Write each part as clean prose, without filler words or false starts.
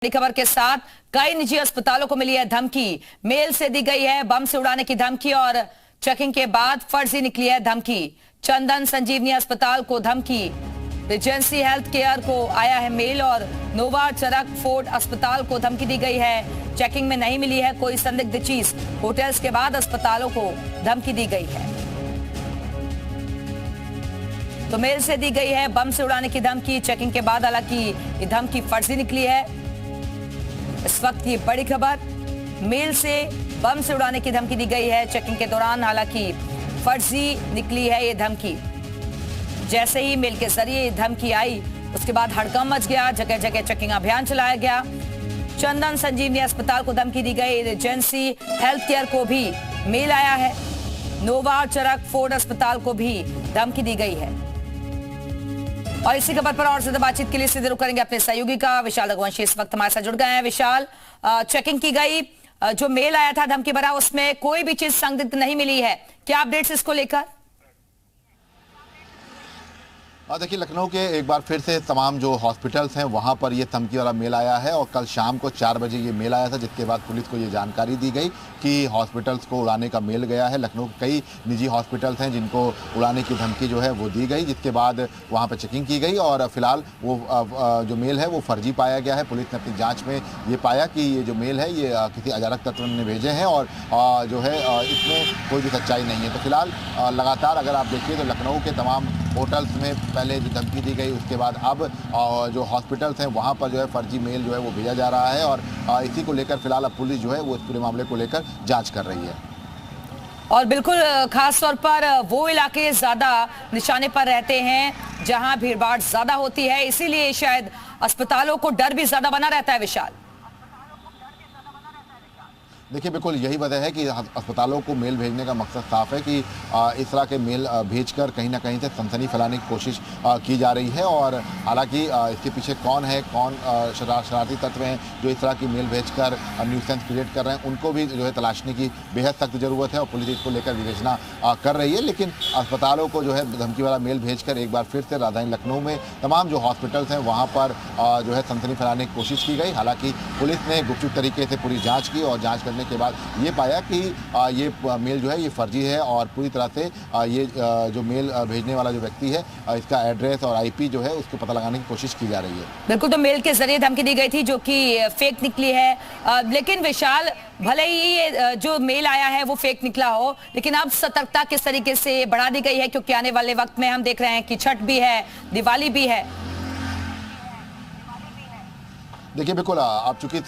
बड़ी खबर के साथ कई निजी अस्पतालों को मिली है धमकी। मेल से दी गई है बम से उड़ाने की धमकी और चेकिंग के बाद फर्जी निकली है धमकी। चंदन संजीवनी अस्पताल को धमकी, रिजेंसी हेल्थ केयर को आया है मेल और नोवा चरक फोर्ड अस्पताल को धमकी दी गई है। चेकिंग में नहीं मिली है कोई संदिग्ध चीज। होटल्स के बाद अस्पतालों को धमकी दी गई है। तो मेल से दी गई है बम से उड़ाने की धमकी। चेकिंग के बाद हालांकि ये धमकी फर्जी निकली है। इस वक्त ये बड़ी खबर, मेल से बम से उड़ाने की धमकी दी गई है। चेकिंग के दौरान हालांकि फर्जी निकली है ये धमकी। जैसे ही मेल के जरिए ये धमकी आई उसके बाद हड़कंप मच गया, जगह जगह चेकिंग अभियान चलाया गया। चंदन संजीवनी अस्पताल को धमकी दी गई, रिजेंसी हेल्थ केयर को भी मेल आया है, नोवा चरक फोर्ड अस्पताल को भी धमकी दी गई है। और इसी खबर पर और ज्यादा बातचीत के लिए सीधे रुख करेंगे अपने सहयोगी का विशाल रघुवंशी इस वक्त हमारे साथ जुड़ गए हैं। विशाल, चेकिंग की गई, जो मेल आया था धमकी भरा, उसमें कोई भी चीज संदिग्ध नहीं मिली है, क्या अपडेट्स इसको लेकर? देखिए, लखनऊ के एक बार फिर से तमाम जो हॉस्पिटल्स हैं वहां पर ये धमकी वाला मेल आया है और कल शाम को 4 बजे ये मेल आया था, जिसके बाद पुलिस को ये जानकारी दी गई कि हॉस्पिटल्स को उड़ाने का मेल गया है। लखनऊ के कई निजी हॉस्पिटल्स हैं जिनको उड़ाने की धमकी जो है वो दी गई, जिसके बाद वहां पर चेकिंग की गई और फिलहाल वो जो मेल है वो फर्जी पाया गया है। पुलिस ने अपनी जाँच में ये पाया कि ये जो मेल है ये किसी अजारक तत्व ने भेजे हैं और जो है इसमें कोई भी सच्चाई नहीं है। तो फिलहाल लगातार अगर आप देखिए तो लखनऊ के तमाम होटल्स में पहले जो धमकी दी गई उसके बाद अब जो हॉस्पिटल्स हैं वहाँ पर जो है फर्जी मेल जो है वो भेजा जा रहा है और इसी को लेकर फिलहाल अब पुलिस जो है वो इस पूरे मामले को लेकर जांच कर रही है। और बिल्कुल खास तौर पर वो इलाके ज्यादा निशाने पर रहते हैं जहां भीड़भाड़ ज्यादा होती है, इसीलिए शायद अस्पतालों को डर भी ज्यादा बना रहता है। विशाल, देखिए, बिल्कुल यही वजह है कि अस्पतालों को मेल भेजने का मकसद साफ है कि इस तरह के मेल भेजकर कहीं ना कहीं से सनसनी फैलाने की कोशिश की जा रही है। और हालांकि इसके पीछे कौन है, कौन शरारती तत्व हैं जो इस तरह की मेल भेजकर न्यूसेंस क्रिएट कर रहे हैं, उनको भी जो है तलाशने की बेहद सख्त ज़रूरत है और पुलिस इसको लेकर विवेचना कर रही है। लेकिन अस्पतालों को जो है धमकी वाला मेल भेजकर एक बार फिर से राजधानी लखनऊ में तमाम जो हॉस्पिटल्स हैं वहाँ पर जो है सनसनी फैलाने की कोशिश की गई। हालांकि पुलिस ने गुपचुप तरीके से पूरी जाँच की और जाँच करने के बाद ये पाया कि ये मेल जो है ये फर्जी है और पूरी तरह से ये जो मेल भेजने वाला जो व्यक्ति है इसका एड्रेस और आईपी जो है उसको पता लगाने की कोशिश की जा रही है। बिल्कुल, तो मेल के जरिए धमकी दी गई थी जो कि फेक निकली है। लेकिन विशाल, भले ही ये जो मेल आया है वो फेक निकला हो, लेकिन अब सतर्कता किस तरीके से बढ़ा दी गई है, क्योंकि आने वाले वक्त में हम देख रहे हैं कि छठ भी है, दिवाली भी है। देखिए, बिल्कुल अब चूंकि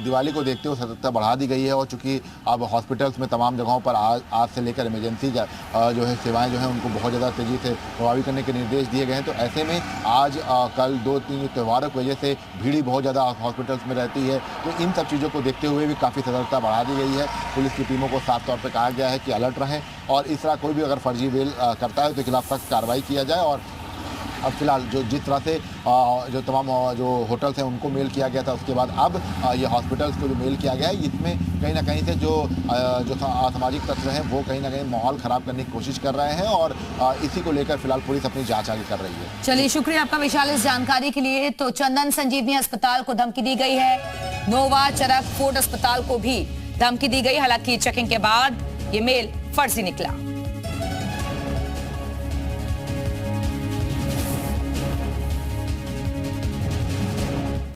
दिवाली को देखते हुए सतर्कता बढ़ा दी गई है और चूंकि अब हॉस्पिटल्स में तमाम जगहों पर आज से लेकर इमरजेंसी जो है सेवाएं जो हैं उनको बहुत ज़्यादा तेज़ी से प्रभावी करने के निर्देश दिए गए हैं। तो ऐसे में आज कल 2-3 त्योहारों की वजह से भीड़ बहुत ज़्यादा हॉस्पिटल्स में रहती है। तो इन सब चीज़ों को देखते हुए भी काफ़ी सतर्कता बढ़ा दी गई है। पुलिस की टीमों को साफ तौर पर कहा गया है कि अलर्ट रहें और इस तरह कोई भी अगर फर्जी मेल करता है तो खिलाफ सख्त कार्रवाई किया जाए। और अब फिलहाल जो जिस तरह से जो तमाम जो होटल्स हैं उनको मेल किया गया था उसके बाद अब ये हॉस्पिटल्स को जो मेल किया गया है इसमें कहीं ना कहीं से जो असामाजिक तत्व हैं वो कहीं ना कहीं माहौल ख़राब करने की कोशिश कर रहे हैं और इसी को लेकर फिलहाल पुलिस अपनी जांच आगे कर रही है। चलिए, शुक्रिया आपका विशाल इस जानकारी के लिए। तो चंदन संजीवनी अस्पताल को धमकी दी गई है, नोवा चरक फोर्ड अस्पताल को भी धमकी दी गई। हालांकि चेकिंग के बाद ये मेल फर्जी निकला।